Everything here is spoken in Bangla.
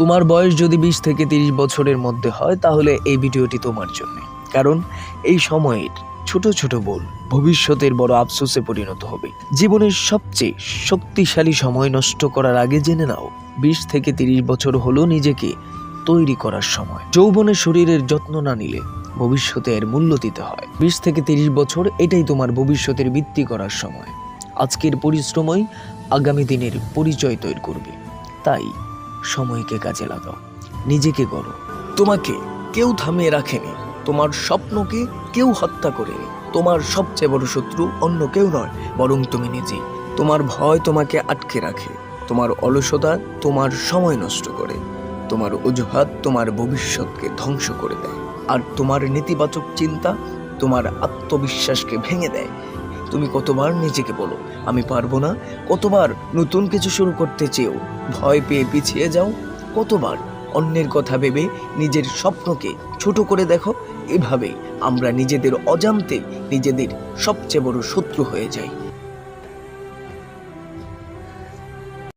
তোমার বয়স যদি 20 থেকে 30 বছরের মধ্যে হয় তাহলে এই ভিডিওটি তোমার জন্য। কারণ এই সময়ের ছোট ছোট ভুল ভবিষ্যতের বড় আফসোসে পরিণত হবে। জীবনের সবচেয়ে শক্তিশালী সময় নষ্ট করার আগে জেনে নাও, 20 থেকে 30 বছর হলো নিজেকে তৈরি করার সময়। যৌবনে শরীরের যত্ন না নিলে ভবিষ্যতে এর মূল্য দিতে হয়। 20 থেকে 30 বছর এটাই তোমার ভবিষ্যতের ভিত্তি করার সময়। আজকের পরিশ্রমই আগামী দিনের পরিচয় তৈরি করবে। তাই সময়কে কাজে লাগাও, নিজেকে গড়ো। তোমাকে কেউ থামিয়ে রাখেনি, তোমার স্বপ্নকে কেউ হত্যা করেনি। তোমার সবচেয়ে বড় শত্রু অন্য কেউ নয়, বরং তুমি নিজে। তোমার ভয় তোমাকে আটকে রাখে, তোমার অলসতা তোমার সময় নষ্ট করে, তোমার অজুহাত তোমার ভবিষ্যৎকে ধ্বংস করে দেয়, আর তোমার নেতিবাচক চিন্তা তোমার আত্মবিশ্বাসকে ভেঙে দেয়। তুমি কতবার নিজেকে বলো আমি পারবো না, কতবার নতুন কিছু শুরু করতে চেয়েও ভয় পেয়ে পিছিয়ে যাও, কতবার অন্যের কথা ভেবে নিজের স্বপ্নকে ছোট করে দেখো। এভাবে আমরা নিজেদের অজান্তে নিজেদের সবচেয়ে বড় শত্রু হয়ে যাই।